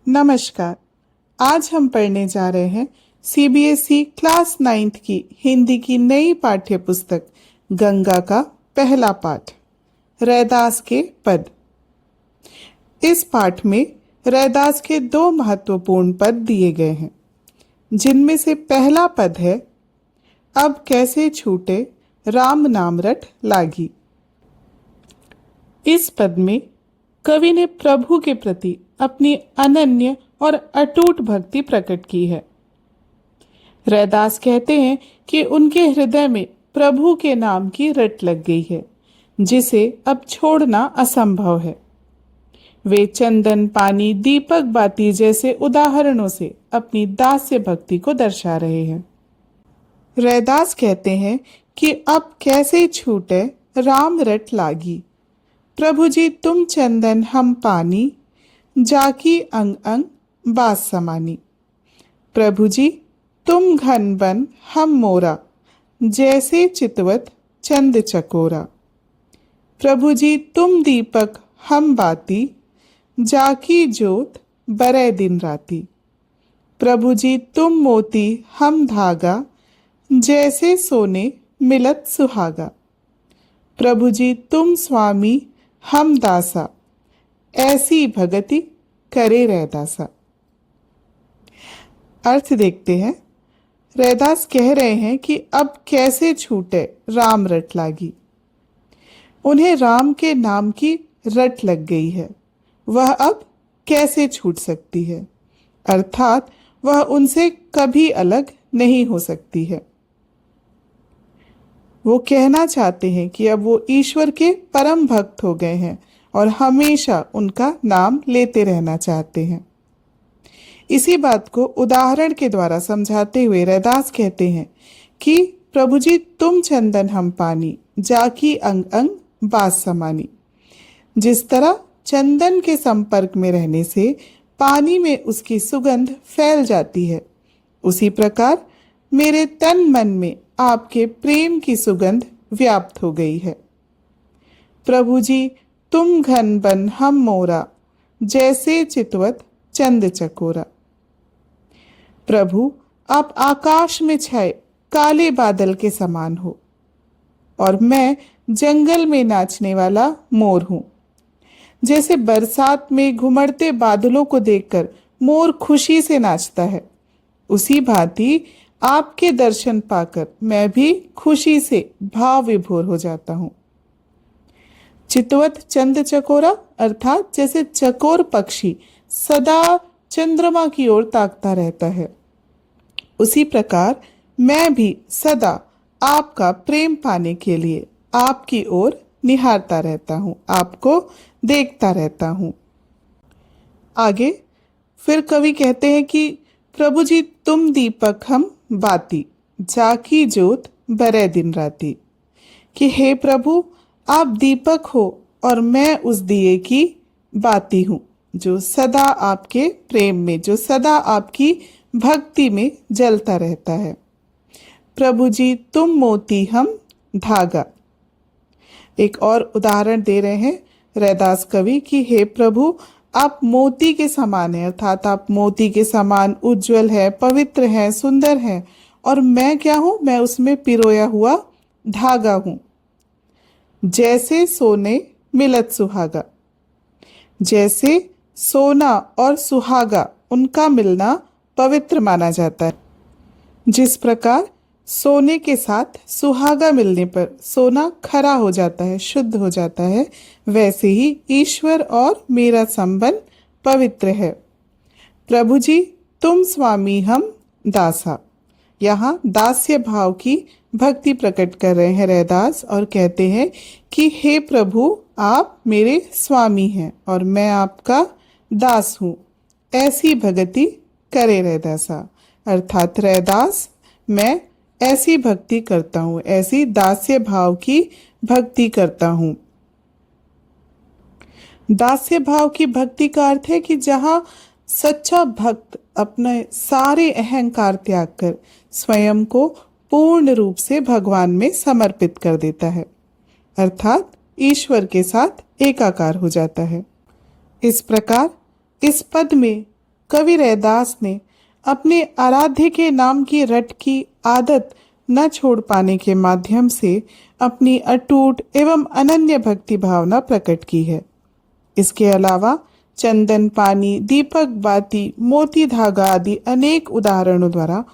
नमस्कार। आज हम पढ़ने जा रहे हैं सीबीएसई क्लास 9th की हिंदी की नई पाठ्य पुस्तक गंगा का पहला पाठ रैदास के पद। इस पाठ में रैदास के दो महत्वपूर्ण पद दिए गए हैं, जिनमें से पहला पद है अब कैसे छूटे राम नाम रट लागी। इस पद में कवि ने प्रभु के प्रति अपनी अनन्य और अटूट भक्ति प्रकट की है। रैदास कहते हैं कि उनके हृदय में प्रभु के नाम की रट लग गई है, जिसे अब छोड़ना असंभव है। वे चंदन, पानी, दीपक, बाती जैसे उदाहरणों से अपनी दास्य भक्ति को दर्शा रहे हैं। रैदास कहते हैं कि अब कैसे छूटे राम रट लागी। प्रभु जी तुम चंदन हम पानी, जाकी अंग अंग बास समानी। प्रभु जी तुम घन बन हम मोरा, जैसे चितवत चंद चकोरा। प्रभु जी तुम दीपक हम बाती, जाकी जोत बरे दिन राती। प्रभु जी तुम मोती हम धागा, जैसे सोने मिलत सुहागा। प्रभु जी तुम स्वामी हम दासा, ऐसी भगति करे रैदासा। अर्थ देखते हैं। रैदास कह रहे हैं कि अब कैसे छूटे राम रट लागी। उन्हें राम के नाम की रट लग गई है, वह अब कैसे छूट सकती है, अर्थात वह उनसे कभी अलग नहीं हो सकती है। वो कहना चाहते हैं कि अब वो ईश्वर के परम भक्त हो गए हैं और हमेशा उनका नाम लेते रहना चाहते हैं। इसी बात को उदाहरण के द्वारा समझाते हुए रैदास कहते हैं कि प्रभु जी तुम चंदन हम पानी, जाकी अंग अंग बास समानी। जिस तरह चंदन के संपर्क में रहने से पानी में उसकी सुगंध फैल जाती है, उसी प्रकार मेरे तन मन में आपके प्रेम की सुगंध व्याप्त हो गई है। प्रभु जी तुम घन बन हम मोरा, जैसे चितवत चंद चकोरा। प्रभु आप आकाश में छाए काले बादल के समान हो और मैं जंगल में नाचने वाला मोर हूं। जैसे बरसात में घुमड़ते बादलों को देखकर मोर खुशी से नाचता है, उसी भांति आपके दर्शन पाकर मैं भी खुशी से भाव विभोर हो जाता हूं। चितवत चंद चकोरा अर्थात जैसे चकोर पक्षी सदा चंद्रमा की ओर ताकता रहता है, उसी प्रकार मैं भी सदा आपका प्रेम पाने के लिए आपकी ओर निहारता रहता हूं, आपको देखता रहता हूं। आगे फिर कवि कहते हैं कि प्रभु जी तुम दीपक हम बाती, जाकी जोत बरे दिन राती। कि हे प्रभु आप दीपक हो और मैं उस दिए की बाती हूँ, जो सदा आपके प्रेम में, जो सदा आपकी भक्ति में जलता रहता है। प्रभु जी तुम मोती हम धागा। एक और उदाहरण दे रहे हैं रैदास कवि कि हे प्रभु आप मोती के समान है, अर्थात आप मोती के समान उज्जवल है, पवित्र है, सुंदर है, और मैं क्या हूं, मैं उसमें पिरोया हुआ धागा हूं। जैसे सोने मिलत सुहागा। जैसे सोना और सुहागा उनका मिलना पवित्र माना जाता है, जिस प्रकार सोने के साथ सुहागा मिलने पर सोना खरा हो जाता है, शुद्ध हो जाता है, वैसे ही ईश्वर और मेरा संबंध पवित्र है। प्रभु जी तुम स्वामी हम दासा। यहाँ दास्य भाव की भक्ति प्रकट कर रहे हैं रैदास और कहते हैं कि हे प्रभु आप मेरे स्वामी हैं और मैं आपका दास हूँ, ऐसी भक्ति करे रैदासा। अर्थात रैदास मैं ऐसी भक्ति करता हूँ, ऐसी दास्य भाव की भक्ति करता हूँ। दास्य भाव की भक्ति का अर्थ है कि जहाँ सच्चा भक्त अपने सारे अहंकार त्याग कर स्वयं को पूर्ण रूप से भगवान में समर्पित कर देता है, अर्थात ईश्वर के साथ एकाकार हो जाता है। इस प्रकार इस पद में कवि रैदास ने अपने आराध्य के नाम की रट की आदत न छोड़ पाने के माध्यम से अपनी अटूट एवं अनन्य भक्ति भावना प्रकट की है। इसके अलावा चंदन पानी, दीपक बाती, मोती धागा आदि अनेक उदाहरणों द्वारा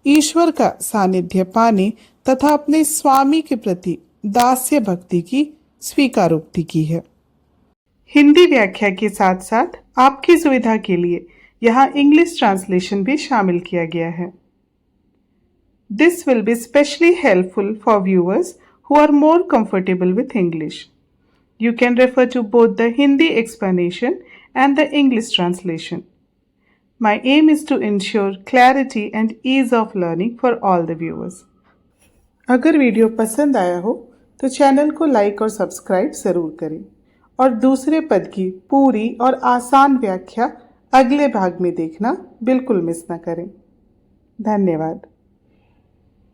ईश्वर का सानिध्य पाने तथा अपने स्वामी के प्रति दास्य भक्ति की स्वीकारोक्ति की है। हिंदी व्याख्या के साथ साथ आपकी सुविधा के लिए यहाँ इंग्लिश ट्रांसलेशन भी शामिल किया गया है। This will be especially helpful for viewers who are more comfortable with English. You can refer to both the Hindi explanation and the English translation. My aim is to ensure clarity and ease of learning for all the viewers. अगर video पसंद आया हो तो channel को like और subscribe ज़रूर करें और दूसरे पद की पूरी और आसान व्याख्या अगले भाग में देखना बिल्कुल मिस न करें। धन्यवाद।